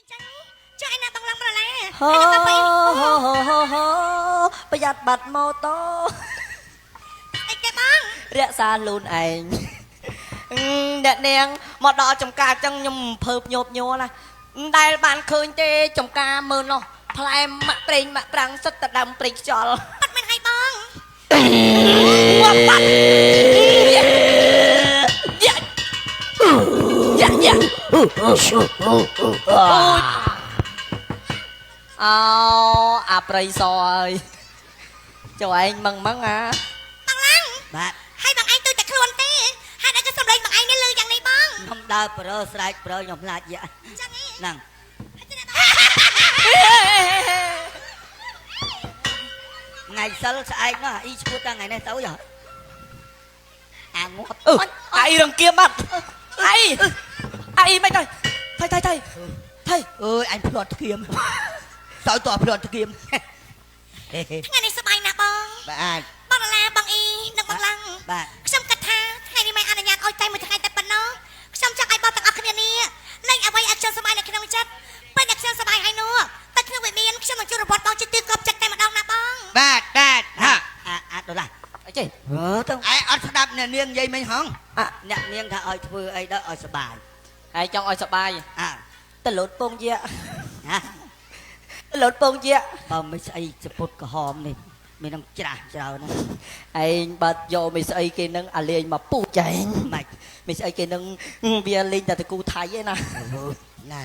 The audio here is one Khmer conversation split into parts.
cho anh nào bằng lòng rồi nè hô anh nào phải hô hô hô bây giờ bật mô tô anh cái băng រក្សាខ្លួនឯងអ្នកនាងមកដល់ចំការចឹងខ្ញុំភើបញោបញ័រណាដែលបានឃើញទេចំការមើលនោះផ្លែម៉ាក់ប្រេងម៉ាក់ប្រាំងសិតតែដើមព្រៃខ្យល់ បាត់មិនឲ្យបង ងាប់បាត់យ៉ាយ៉ាយ៉ាអូអាប្រៃសអើយចូលឯងមឹងអា បងឡាំង បាទ ឲ្យបងឯងទៅតែខ្លួនទេហើយដល់ក៏សម្លេងបងឯងនេះលឺយ៉ាងនេះបង ខ្ញុំដើរប្រើស្រែកប្រើខ្ញុំខ្លាចយ៉ា ចឹងឯង ហ្នឹងថ្ងៃសិលស្អែកនោះអ៊ីឈួតតាំងថ្ងៃនេះទៅយ៉ាអាងាប់អីរង្គៀមបាត់អីមិនទៅថៃអើយអញភ្លាត់ធៀមទៅតភ្លាត់ធៀម ថ្ងៃនេះសប្បាយណាស់បង បាទ បងឡាបងអ៊ីនិងបងឡាំង បាទ ខ្ញុំគិតថាថ្ងៃនេះមិនអនុញ្ញាតឲ្យតែមួយថ្ងៃតែប៉ុណ្ណោះខ្ញុំចង់ឲ្យបងទាំងអស់គ្នានេះលេងអ្វីឲ្យខ្ញុំសប្បាយនៅក្នុងចិត្តពេលដែលខ្ញុំសប្បាយហើយនោះតែក្នុងវិមានខ្ញុំនឹងជួយរបត់បងចិត្តទឿកប់ចិត្តតែម្ដងណាបង បាទហាដុល្លារអីចេះទៅឯអត់ស្ដាប់អ្នកនាងនិយាយមិញហងអ្នកនាងថាឲ្យធ្វើអីដល់ឲ្យសុបាយហើយចង់ឲ្យសុបាយទៅលោតពងជាលោតពងជាបើមិនស្អីសពុតក្រហមនេះមាននឹងច្រាស់ច្រើនណាឯងបើយកមិនស្អីគេនឹងអាលេងមកពូចែងមិនមិនស្អីគេនឹងវាលេងតែតកូថៃឯណាណែ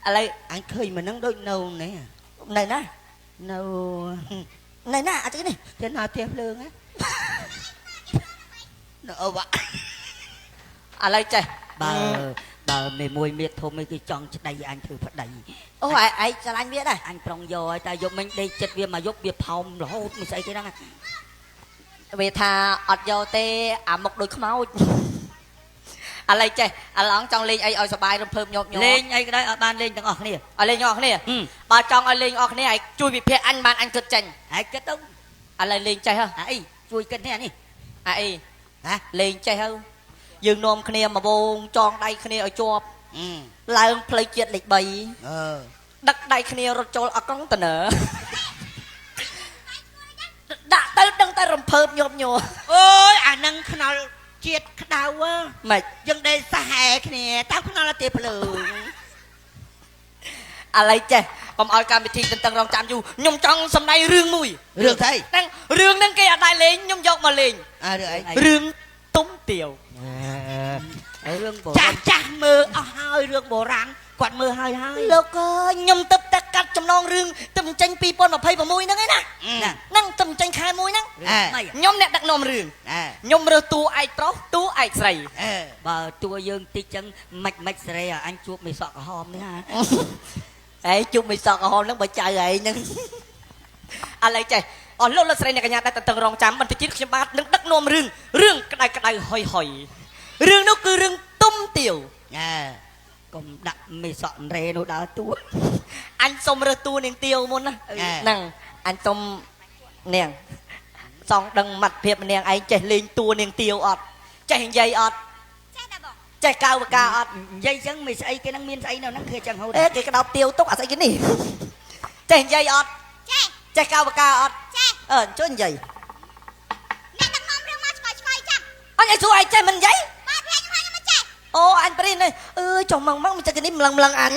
ឥឡូវអញឃើញមិននឹងដូចនៅនេះនៅណានៅណាអត់ទេនេះទៅណាផ្ទះភ្លើងណានៅអូវ៉ាឥឡូវចេះបើមេមួយមៀតធំឯងគេចង់ច្ដីអញធ្វើប្តីអូឯងឆ្លាញ់វាដែរអញប្រុងយកហើយតែយកមិញដេកចិត្តវាមកយកវាផោមរហូតមិនស្អីទេហ្នឹងវាថាអត់យកទេអាមុខដូចខ្មោចឥឡូវចេះឥឡូវចង់លេងអីឲ្យសបាយរំភើបញោមលេងអីក៏ដោយឲ្យបានលេងទាំងអស់គ្នាឲ្យលេងទាំងអស់គ្នាបើចង់ឲ្យលេងអស់គ្នាឲ្យជួយវិភាគអញបានអញគិតចេញហើយគិតទៅឥឡូវលេងចេះហ៎អីជួយគិតនេះនេះអីលេងចេះហ៎យើងនាំគ្នាមកវងចងដៃគ្នាឲ្យជាប់ឡើងផ្លូវជាតិលេខ3ដឹកដៃគ្នារត់ចូលអកុងតឺន័រដាក់ទៅដឹងតែរំភើបញោមញ័រអូយអានឹងខ្នល់ជាតិក្តៅម៉េចយើងដេកសហែគ្នាតាមខ្នល់ទេភ្លើងឥឡូវចេះកុំឲ្យកម្មវិធីតន្ទឹងរង់ចាំយូរខ្ញុំចង់សម្ដែងរឿងមួយរឿងស្អីហ្នឹងរឿងហ្នឹងគេអត់ដែរលេងខ្ញុំយកមកលេងរឿងអីរឿងទុំទាវរឿងបុរាណចាស់មើលអស់ហើយរឿងបុរាណគាត់មើលហើយលោកអើយខ្ញុំទឹកតែកាត់ចំណងរឿងទឹកចេញ2026ហ្នឹងឯណាហ្នឹងទឹកចេញខែ1ហ្នឹងខ្ញុំអ្នកដឹកនាំរឿងខ្ញុំរើសតួឯកប្រុសតួឯកស្រីបើតួយើងតិចចឹងមិនស្រីអញជួបមេសក់ក្រហមនេះហ่าឯងជួបមេសក់ក្រហមហ្នឹងបើចៅឯងហ្នឹងឥឡូវចេះអស់លោកស្រីអ្នកកញ្ញាដែលតន្ទឹងរង់ចាំបន្តិចទៀតខ្ញុំបាទនឹងដឹកនាំរឿងក្តៅហុយរឿងនោះគឺរឿងទុំទាវកុំដាក់មេសក់រ៉េនោះដើរតួអញសុំរើសតួនាងទាវមុនណាហ្នឹងអញសុំនាងសងដឹងមាត់ភាពនាងឯងចេះលេងតួនាងទាវអត់ចេះនិយាយអត់ចេះតែបង ចេះកៅបកាអត់និយាយចឹងមិនស្អីគេនឹងមានស្អីនៅហ្នឹងគឺចឹងហូតគេក្តោបទាវទុកអាស្អីគេនេះចេះនិយាយអត់ចេះកៅបកាអត់ជួយនិយាយអ្នកដឹកនាំរឿងមកឆ្កយចាំ អញឲ្យសួរឯងចេះមិននិយាយបាទខ្ញុំមិនចេះ អូអញព្រីនអើយចុះម៉ងមិនចេះគេនេះម្លឹងអញ